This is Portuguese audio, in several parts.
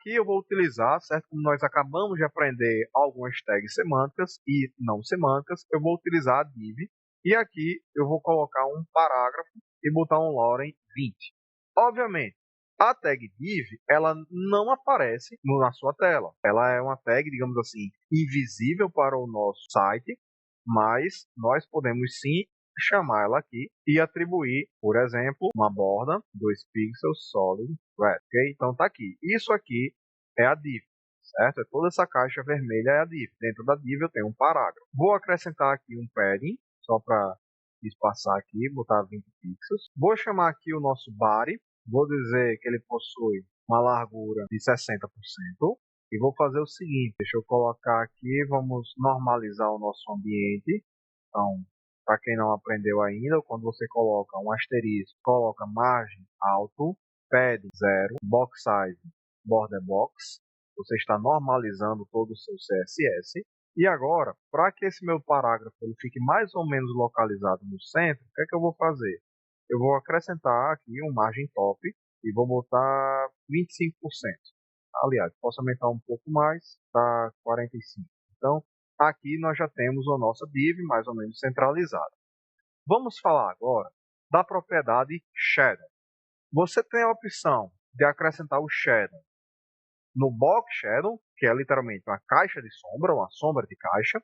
Aqui eu vou utilizar, certo? Como nós acabamos de aprender algumas tags semânticas e não semânticas, eu vou utilizar a div. E aqui eu vou colocar um parágrafo e botar um Loren 20. Obviamente, a tag div, ela não aparece na sua tela. Ela é uma tag, digamos assim, invisível para o nosso site, mas nós podemos sim chamar ela aqui e atribuir, por exemplo, uma borda, 2 pixels, solid, red, ok? Então tá aqui. Isso aqui é a div, certo? Toda essa caixa vermelha é a div. Dentro da div eu tenho um parágrafo. Vou acrescentar aqui um padding, só para espaçar aqui, botar 20 pixels. Vou chamar aqui o nosso body, vou dizer que ele possui uma largura de 60%. E vou fazer o seguinte, deixa eu colocar aqui, vamos normalizar o nosso ambiente. Então, para quem não aprendeu ainda, quando você coloca um asterisco, coloca margem alto, padding 0, box size, border box, você está normalizando todo o seu CSS. E agora, para que esse meu parágrafo ele fique mais ou menos localizado no centro, o que é que eu vou fazer? Eu vou acrescentar aqui um margem top e vou botar 25%. Aliás, posso aumentar um pouco mais, tá 45%. Então, aqui nós já temos a nossa div mais ou menos centralizada. Vamos falar agora da propriedade shadow. Você tem a opção de acrescentar o shadow no box shadow, que é literalmente uma caixa de sombra, uma sombra de caixa,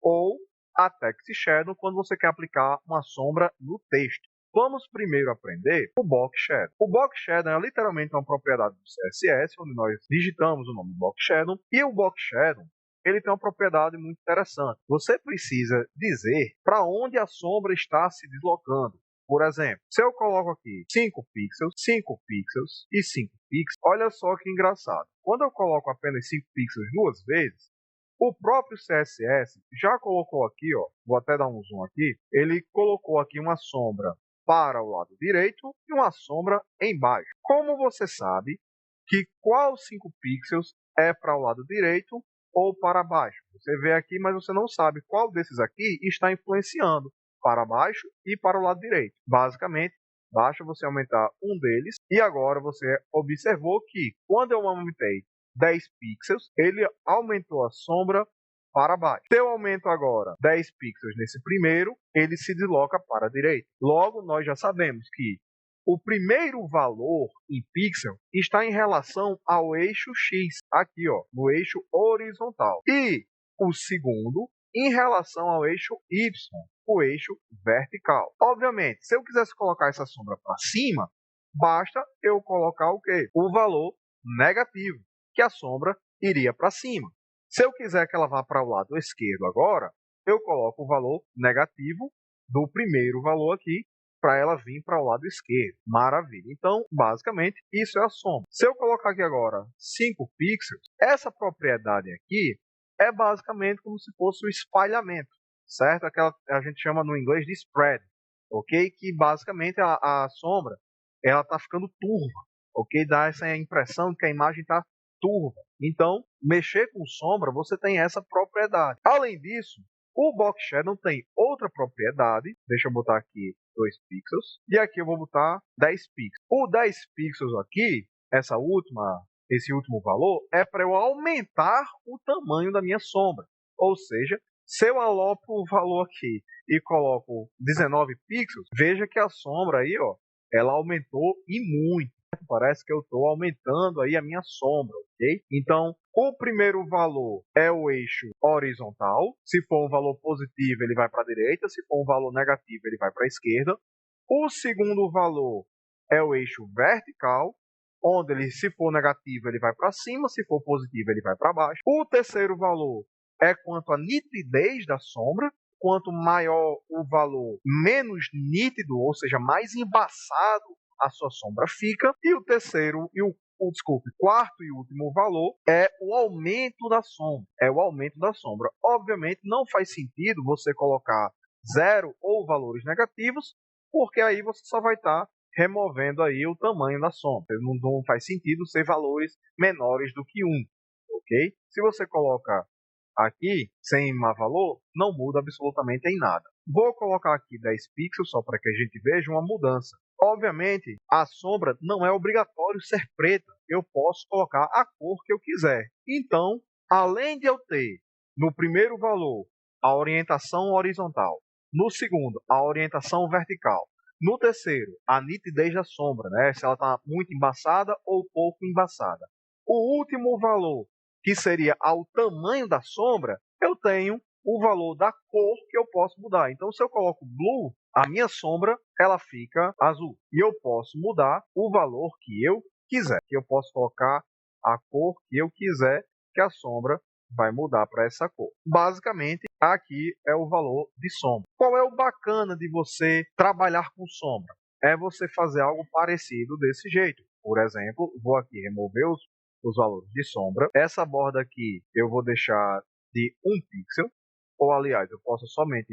ou a text shadow quando você quer aplicar uma sombra no texto. Vamos primeiro aprender o box shadow. O box shadow é literalmente uma propriedade do CSS, onde nós digitamos o nome box shadow, e o box shadow ele tem uma propriedade muito interessante. Você precisa dizer para onde a sombra está se deslocando. Por exemplo, se eu coloco aqui 5 pixels, 5 pixels e 5 pixels, olha só que engraçado. Quando eu coloco apenas 5 pixels duas vezes, o próprio CSS já colocou aqui, ó, vou até dar um zoom aqui, ele colocou aqui uma sombra para o lado direito e uma sombra embaixo. Como você sabe que qual 5 pixels é para o lado direito ou para baixo? Você vê aqui, mas você não sabe qual desses aqui está influenciando para baixo e para o lado direito. Basicamente, basta você aumentar um deles e agora você observou que quando eu aumentei 10 pixels, ele aumentou a sombra para baixo. Se eu aumento agora 10 pixels nesse primeiro, ele se desloca para a direita. Logo, nós já sabemos que o primeiro valor em pixel está em relação ao eixo X, aqui ó, no eixo horizontal. E o segundo em relação ao eixo Y, o eixo vertical. Obviamente, se eu quisesse colocar essa sombra para cima, basta eu colocar o quê? O valor negativo, que a sombra iria para cima. Se eu quiser que ela vá para o lado esquerdo agora, eu coloco o valor negativo do primeiro valor aqui, para ela vir para o lado esquerdo. Maravilha. Então, basicamente, isso é a sombra. Se eu colocar aqui agora 5 pixels, essa propriedade aqui é basicamente como se fosse o espalhamento, certo? Aquela a gente chama no inglês de spread, ok? Que basicamente a sombra ela está ficando turva, ok? Dá essa impressão de que a imagem está turva. Então, mexer com sombra, você tem essa propriedade. Além disso, o box shadow tem outra propriedade. Deixa eu botar aqui 2 pixels. E aqui eu vou botar 10 pixels. O 10 pixels aqui, esse último valor, é para eu aumentar o tamanho da minha sombra. Ou seja, se eu alopo o valor aqui e coloco 19 pixels, veja que a sombra aí, ó, ela aumentou e muito. Parece que eu estou aumentando aí a minha sombra, ok? Então, o primeiro valor é o eixo horizontal. Se for um valor positivo, ele vai para a direita. Se for um valor negativo, ele vai para a esquerda. O segundo valor é o eixo vertical, onde ele, se for negativo, ele vai para cima. Se for positivo, ele vai para baixo. O terceiro valor é quanto à nitidez da sombra. Quanto maior o valor, menos nítido, ou seja, mais embaçado a sua sombra fica. E o terceiro, quarto e último valor é o aumento da sombra. É o aumento da sombra. Obviamente, não faz sentido você colocar 0 ou valores negativos, porque aí você só vai estar removendo aí o tamanho da sombra. Não faz sentido ser valores menores do que 1, ok? Se você coloca aqui, sem valor, não muda absolutamente em nada. Vou colocar aqui 10 pixels só para que a gente veja uma mudança. Obviamente, a sombra não é obrigatório ser preta. eu posso colocar a cor que eu quiser. Então, além de eu ter no primeiro valor a orientação horizontal, no segundo a orientação vertical, no terceiro a nitidez da sombra, né? Se ela está muito embaçada ou pouco embaçada. O último valor, que seria o tamanho da sombra, eu tenho o valor da cor que eu posso mudar. Então, se eu coloco blue, a minha sombra ela fica azul. E eu posso mudar o valor que eu quiser. Que eu posso colocar a cor que eu quiser, que a sombra vai mudar para essa cor. Basicamente, aqui é o valor de sombra. Qual é o bacana de você trabalhar com sombra? É você fazer algo parecido desse jeito. Por exemplo, vou aqui remover os valores de sombra. Essa borda aqui eu vou deixar de 1 pixel, ou aliás, eu posso somente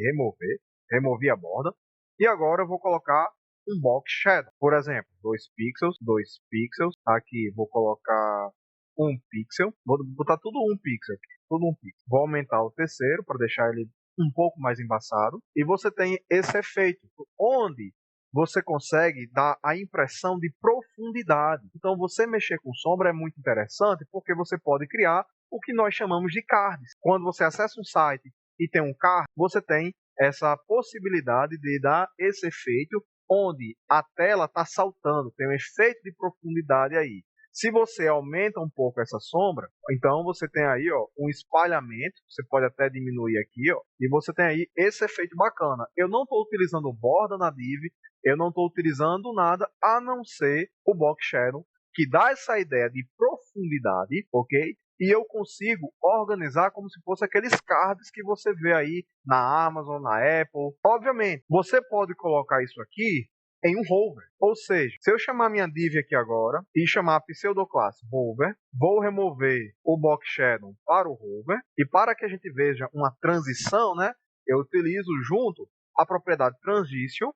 remover a borda. E agora eu vou colocar um box shadow. Por exemplo, 2 pixels, 2 pixels. Aqui vou colocar 1 pixel. Vou botar tudo 1 pixel aqui, tudo 1 pixel. Vou aumentar o terceiro para deixar ele um pouco mais embaçado. E você tem esse efeito, onde você consegue dar a impressão de profundidade. Então, você mexer com sombra é muito interessante, porque você pode criar o que nós chamamos de cards. Quando você acessa um site e tem um card, você tem essa possibilidade de dar esse efeito, onde a tela está saltando, tem um efeito de profundidade aí. Se você aumenta um pouco essa sombra, então você tem aí um espalhamento, você pode até diminuir aqui, e você tem aí esse efeito bacana. Eu não estou utilizando borda na div, eu não estou utilizando nada a não ser o box shadow, que dá essa ideia de profundidade, ok? E eu consigo organizar como se fosse aqueles cards que você vê aí na Amazon, na Apple. Obviamente, você pode colocar isso aqui em um hover. Ou seja, se eu chamar minha div aqui agora e chamar a pseudoclasse hover, vou remover o box shadow para o hover, e para que a gente veja uma transição, né, eu utilizo junto a propriedade transition,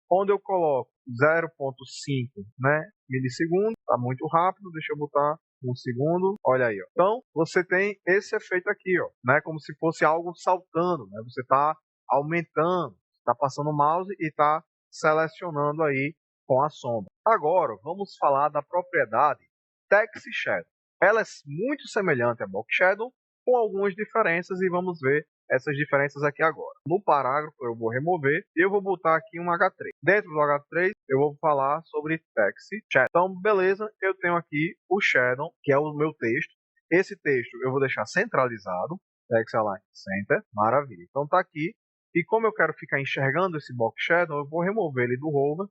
onde eu coloco 0.5, né, milissegundo. Está muito rápido, deixa eu botar 1 segundo. Olha aí, ó. Então, você tem esse efeito aqui, ó, né, como se fosse algo saltando, né? Você está aumentando, está passando o mouse e está selecionando aí com a sombra. Agora, vamos falar da propriedade Text Shadow. Ela é muito semelhante a Box Shadow, com algumas diferenças, e vamos ver essas diferenças aqui agora. No parágrafo eu vou remover e eu vou botar aqui um H3. Dentro do H3 eu vou falar sobre Text Shadow. Então, beleza, eu tenho aqui o Shadow, que é o meu texto. Esse texto eu vou deixar centralizado, Text Align Center, maravilha. Então tá aqui. E como eu quero ficar enxergando esse box shadow, eu vou remover ele do hover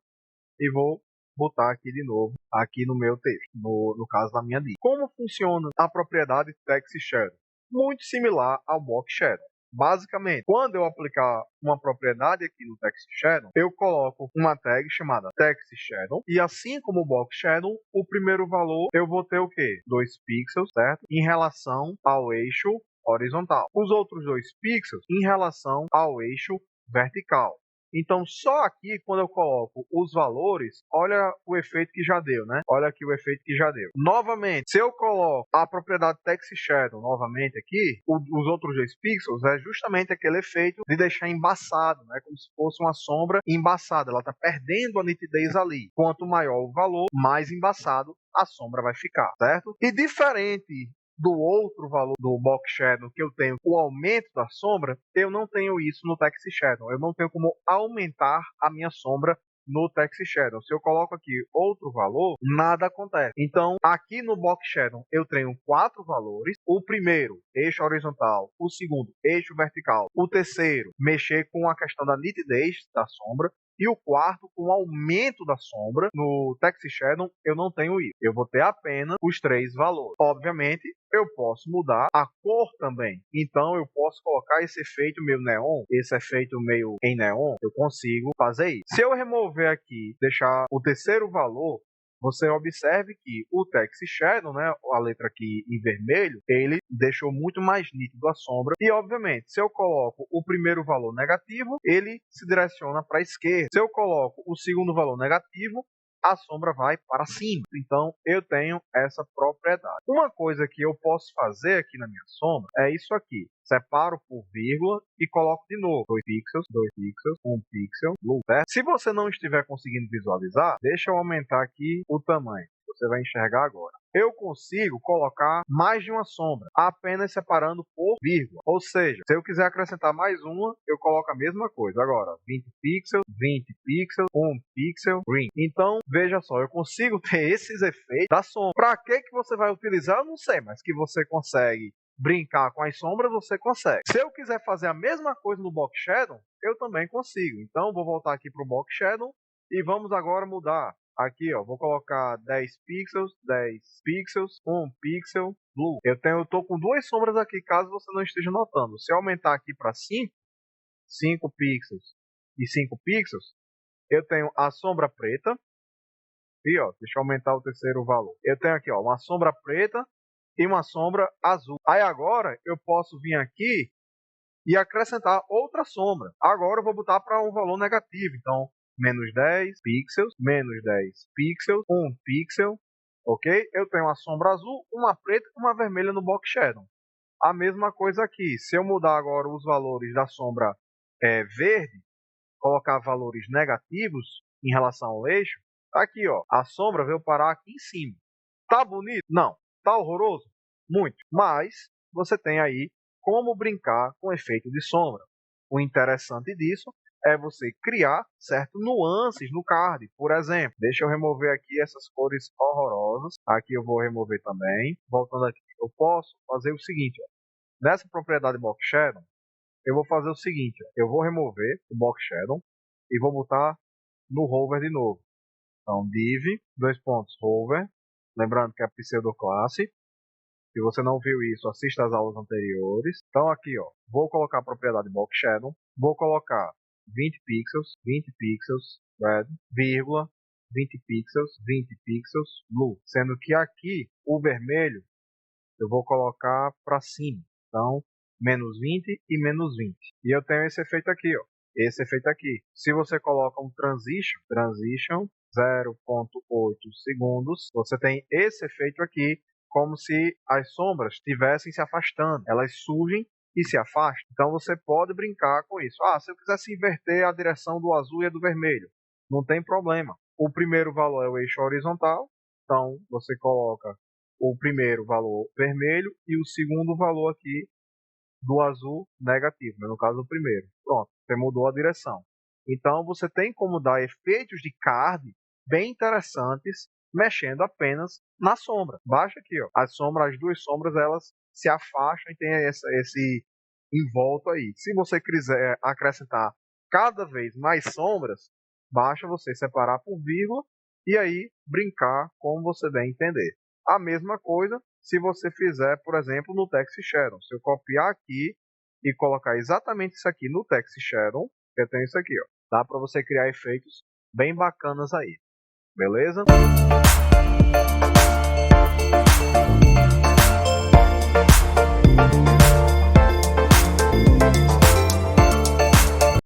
e vou botar aqui de novo, aqui no meu texto, no caso da minha div. Como funciona a propriedade Text Shadow? Muito similar ao box shadow. Basicamente, quando eu aplicar uma propriedade aqui no Text Shadow, eu coloco uma tag chamada Text Shadow, e assim como o Box Shadow, o primeiro valor eu vou ter o quê? 2 pixels, certo? Em relação ao eixo horizontal. Os outros 2 pixels em relação ao eixo vertical. Então, só aqui, quando eu coloco os valores, olha o efeito que já deu, né? Olha aqui o efeito que já deu. Novamente, se eu coloco a propriedade Text Shadow novamente aqui, os outros 2 pixels é justamente aquele efeito de deixar embaçado, né? Como se fosse uma sombra embaçada. Ela está perdendo a nitidez ali. Quanto maior o valor, mais embaçado a sombra vai ficar, certo? E diferente do outro valor do box shadow, que eu tenho o aumento da sombra, eu não tenho isso no text shadow. Eu não tenho como aumentar a minha sombra no text shadow. Se eu coloco aqui outro valor, nada acontece. Então, aqui no box shadow, eu tenho 4 valores. O primeiro, eixo horizontal. O segundo, eixo vertical. O terceiro, mexer com a questão da nitidez da sombra. E o quarto, com o aumento da sombra. No Text Shadow, eu não tenho isso. Eu vou ter apenas os 3 valores. Obviamente, eu posso mudar a cor também. Então, eu posso colocar esse efeito meio neon, esse efeito meio em neon. Eu consigo fazer isso. Se eu remover aqui, deixar o terceiro valor, você observe que o Text Shadow, né, a letra aqui em vermelho, ele deixou muito mais nítido a sombra. E, obviamente, se eu coloco o primeiro valor negativo, ele se direciona para a esquerda. Se eu coloco o segundo valor negativo, a sombra vai para cima. Então, eu tenho essa propriedade. Uma coisa que eu posso fazer aqui na minha sombra é isso aqui. Separo por vírgula e coloco de novo 2 pixels, 1 pixel, certo? Se você não estiver conseguindo visualizar, deixa eu aumentar aqui o tamanho. você vai enxergar agora. Eu consigo colocar mais de uma sombra, apenas separando por vírgula. Ou seja, se eu quiser acrescentar mais uma, eu coloco a mesma coisa. Agora, 20 pixels, 1 pixel, green. Então, veja só, eu consigo ter esses efeitos da sombra. Para que você vai utilizar, eu não sei, mas que você consegue brincar com as sombras, você consegue. Se eu quiser fazer a mesma coisa no Box Shadow, eu também consigo. Então, vou voltar aqui para o Box Shadow e vamos agora mudar. Aqui, ó, vou colocar 10 pixels, 1 pixel, blue. Eu tô com duas sombras aqui, caso você não esteja notando. Se eu aumentar aqui para 5 pixels e 5 pixels, eu tenho a sombra preta. E ó, deixa eu aumentar o terceiro valor. Eu tenho aqui, ó, uma sombra preta e uma sombra azul. Aí agora eu posso vir aqui e acrescentar outra sombra. Agora eu vou botar para um valor negativo. Então, menos 10 pixels, 1 pixel, ok? Eu tenho uma sombra azul, uma preta e uma vermelha no Box Shadow. A mesma coisa aqui. Se eu mudar agora os valores da sombra verde, colocar valores negativos em relação ao eixo, tá aqui, ó, a sombra veio parar aqui em cima. Tá bonito? Não. Tá horroroso? Muito. Mas você tem aí como brincar com efeito de sombra. O interessante disso é você criar certas nuances no card. Por exemplo, deixa eu remover aqui essas cores horrorosas. Aqui eu vou remover também. Voltando aqui, eu posso fazer o seguinte, ó. Nessa propriedade Box Shadow, eu vou fazer o seguinte, ó. Eu vou remover o Box Shadow e vou botar no Hover de novo. Então, div, hover, lembrando que é pseudoclasse. Se você não viu isso, assista às aulas anteriores. Então aqui, ó, vou colocar a propriedade Box Shadow, vou colocar 20 pixels, red, vírgula, 20 pixels, blue. Sendo que aqui, o vermelho, eu vou colocar para cima. Então, menos 20 e menos 20. E eu tenho esse efeito aqui, ó. Esse efeito aqui. Se você coloca um transition 0.8 segundos, você tem esse efeito aqui, como se as sombras estivessem se afastando. Elas surgem e se afastam. Então você pode brincar com isso. Ah, se eu quisesse inverter a direção do azul e a do vermelho, não tem problema. O primeiro valor é o eixo horizontal, então você coloca o primeiro valor vermelho e o segundo valor aqui do azul negativo, no caso o primeiro. Pronto, você mudou a direção. Então você tem como dar efeitos de card bem interessantes mexendo apenas na sombra. Baixa aqui, ó. As duas sombras, elas se afastam e tem esse envolto aí. Se você quiser acrescentar cada vez mais sombras, basta você separar por vírgula e aí brincar como você bem entender. A mesma coisa se você fizer, por exemplo, no Text Shadow. Se eu copiar aqui e colocar exatamente isso aqui no Text Shadow, eu tenho isso aqui, ó. Dá para você criar efeitos bem bacanas aí. Beleza?